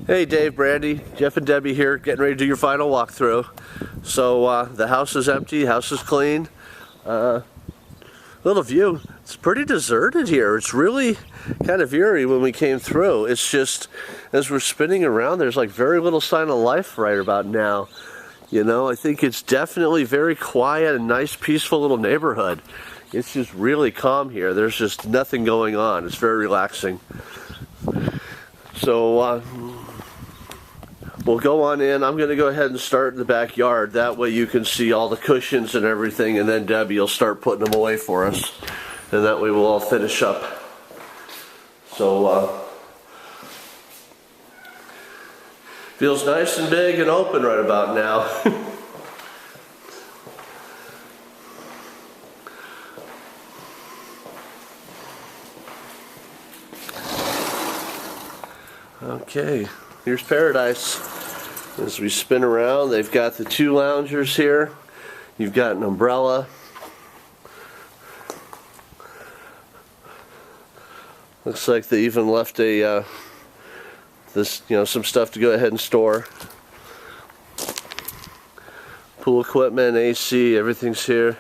Hey Dave, Brandy, Jeff and Debbie here, getting ready to do your final walkthrough. So the house is empty, house is clean. Little view, it's pretty deserted here. It's really kind of eerie when we came through. It's just, as we're spinning around, there's like very little sign of life right about now. You know, I think it's definitely very quiet and nice, peaceful little neighborhood. It's just really calm here. There's just nothing going on. It's very relaxing. So we'll go on in. I'm going to go ahead and start in the backyard. That way you can see all the cushions and everything, and then Debbie will start putting them away for us. And that way we'll all finish up. So feels nice and big and open right about now. Okay, here's paradise. As we spin around, they've got the two loungers here. You've got an umbrella. Looks like they even left some stuff to go ahead and store. Pool equipment, AC, everything's here.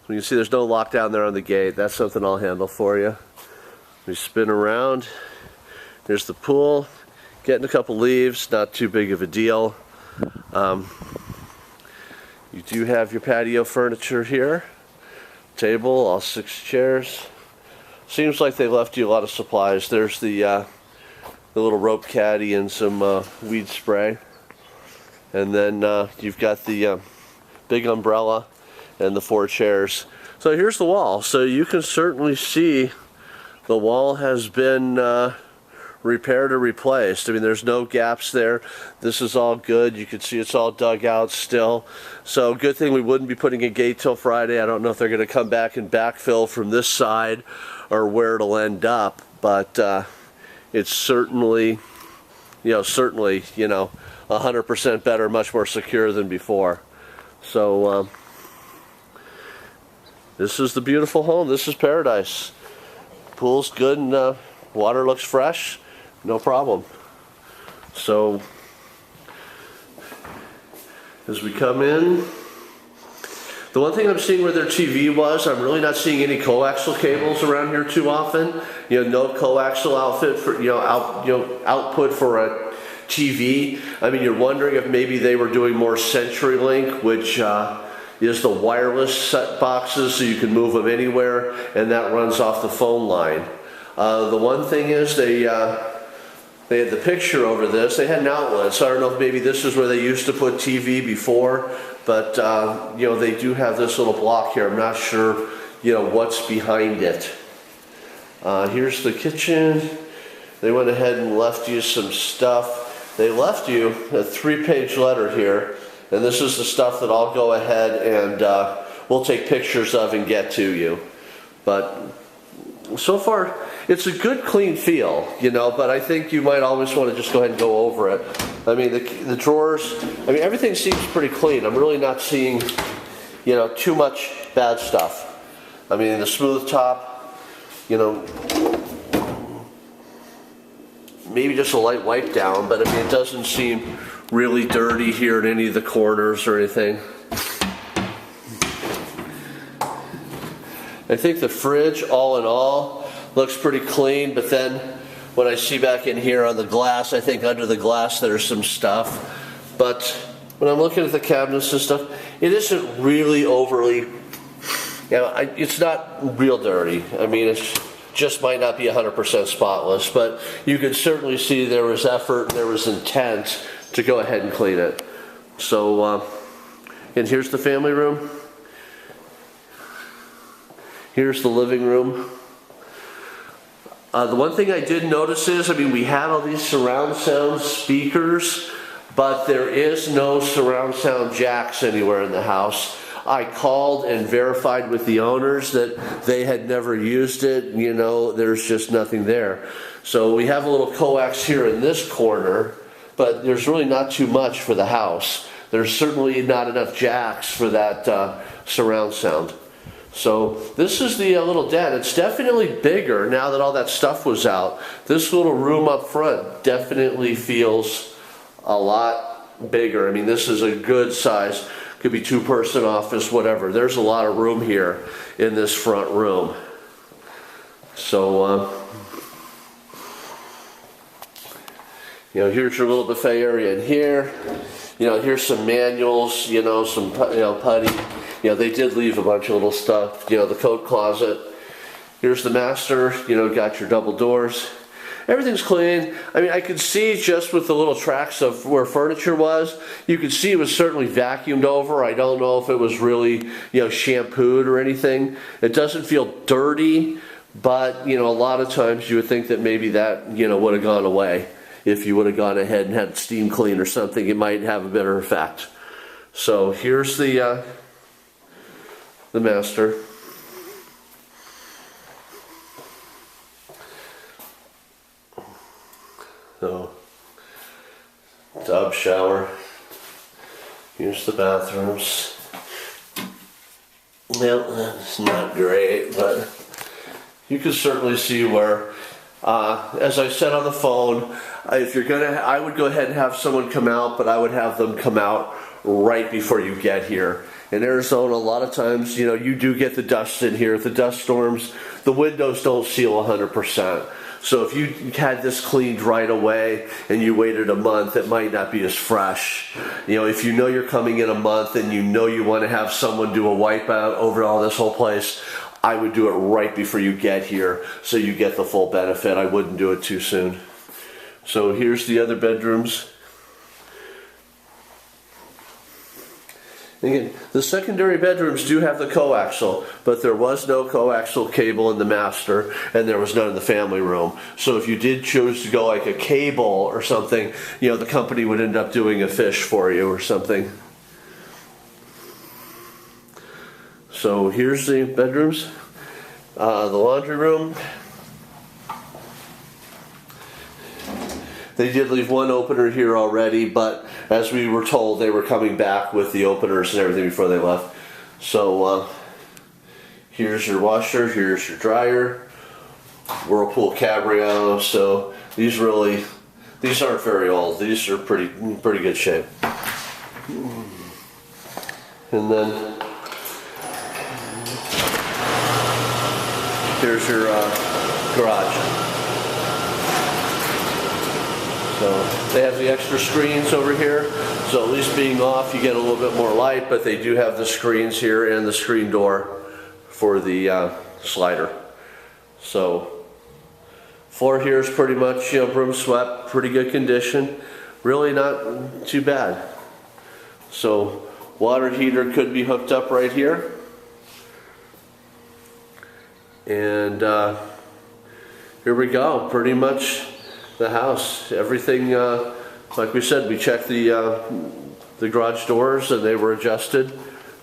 You can see there's no lockdown there on the gate. That's something I'll handle for you. We spin around. There's the pool. Getting a couple leaves, not too big of a deal. You do have your patio furniture here. Table, all 6 chairs. Seems like they left you a lot of supplies. There's the little rope caddy and some weed spray. And then you've got the big umbrella and the 4 chairs. So here's the wall. So you can certainly see the wall has been repaired or replaced. I mean, there's no gaps there. This is all good. You can see it's all dug out still. So good thing we wouldn't be putting a gate till Friday. I don't know if they're going to come back and backfill from this side or where it'll end up, but it's certainly 100% better, much more secure than before. So this is the beautiful home. This is paradise. Pool's good and water looks fresh. No problem. So as we come in, the one thing I'm seeing where their TV was, I'm really not seeing any coaxial cables around here too often. No coaxial outfit for output for a TV. I mean, you're wondering if maybe they were doing more CenturyLink, which is the wireless set boxes, so you can move them anywhere, and that runs off the phone line. The one thing is they had the picture over this. They had an outlet, so I don't know if maybe this is where they used to put TV before, but they do have this little block here. I'm not sure what's behind it. Here's the kitchen. They went ahead and left you some stuff. They left you a 3-page letter here, and this is the stuff that I'll go ahead and we'll take pictures of and get to you. But so far, it's a good, clean feel, but I think you might always want to just go ahead and go over it. I mean, the drawers, everything seems pretty clean. I'm really not seeing, too much bad stuff. I mean, the smooth top, maybe just a light wipe down, but it doesn't seem really dirty here in any of the corners or anything. I think the fridge, all in all, looks pretty clean, but then when I see back in here on the glass, I think under the glass there's some stuff. But when I'm looking at the cabinets and stuff, it isn't really overly, it's not real dirty. I mean, it's just might not be 100% spotless, but you can certainly see there was effort, there was intent to go ahead and clean it. So, and here's the family room. Here's the living room. The one thing I did notice is, we have all these surround sound speakers, but there is no surround sound jacks anywhere in the house. I called and verified with the owners that they had never used it. There's just nothing there. So we have a little coax here in this corner, but there's really not too much for the house. There's certainly not enough jacks for that surround sound. So this is the little den. It's definitely bigger now that all that stuff was out. This little room up front definitely feels a lot bigger. I mean, this is a good size. Could be two-person office, whatever. There's a lot of room here in this front room. So, here's your little buffet area in here. Here's some manuals, some putty. They did leave a bunch of little stuff. The coat closet. Here's the master. Got your double doors. Everything's clean. I mean, I could see just with the little tracks of where furniture was, you could see it was certainly vacuumed over. I don't know if it was really, shampooed or anything. It doesn't feel dirty, but, a lot of times you would think that maybe that, would have gone away. If you would have gone ahead and had steam clean or something, it might have a better effect. So here's the master. So, tub, shower. Here's the bathrooms. Well, that's not great, but you can certainly see where, as I said on the phone, if you're I would go ahead and have someone come out, but I would have them come out right before you get here. In Arizona, a lot of times, you do get the dust in here. The dust storms, the windows don't seal 100%. So if you had this cleaned right away and you waited a month, it might not be as fresh. If you're coming in a month and you want to have someone do a wipeout over all this whole place, I would do it right before you get here so you get the full benefit. I wouldn't do it too soon. So here's the other bedrooms. Again, the secondary bedrooms do have the coaxial, but there was no coaxial cable in the master, and there was none in the family room. So if you did choose to go like a cable or something, the company would end up doing a fish for you or something. So here's the bedrooms, the laundry room. They did leave one opener here already, but as we were told, they were coming back with the openers and everything before they left. So here's your washer, here's your dryer, Whirlpool Cabrio. So these aren't very old. These are pretty good shape. And then here's your garage. So they have the extra screens over here, so at least being off you get a little bit more light, but they do have the screens here and the screen door for the slider. So floor here is pretty much broom swept, pretty good condition, really not too bad. So water heater could be hooked up right here, and here we go, pretty much the house. Everything, like we said, we checked the garage doors and they were adjusted.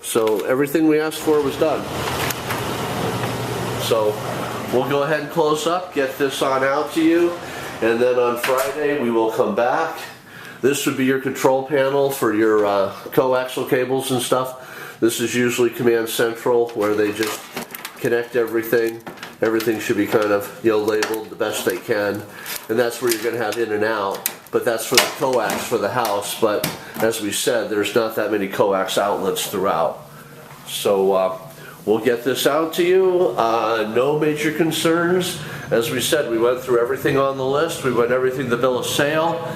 So everything we asked for was done. So we'll go ahead and close up, get this on out to you, and then on Friday we will come back. This would be your control panel for your coaxial cables and stuff. This is usually Command Central, where they just connect everything. Everything should be kind of labeled the best they can, and that's where you're going to have in and out. But that's for the coax for the house. But as we said, there's not that many coax outlets throughout. So we'll get this out to you. No major concerns. As we said, we went through everything on the list. We went everything the bill of sale,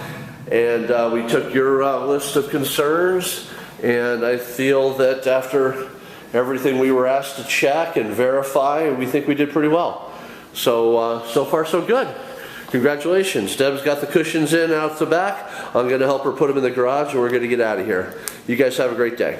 and we took your list of concerns. And I feel that after everything we were asked to check and verify, we think we did pretty well. So, so far so good. Congratulations. Deb's got the cushions in out the back. I'm going to help her put them in the garage and we're going to get out of here. You guys have a great day.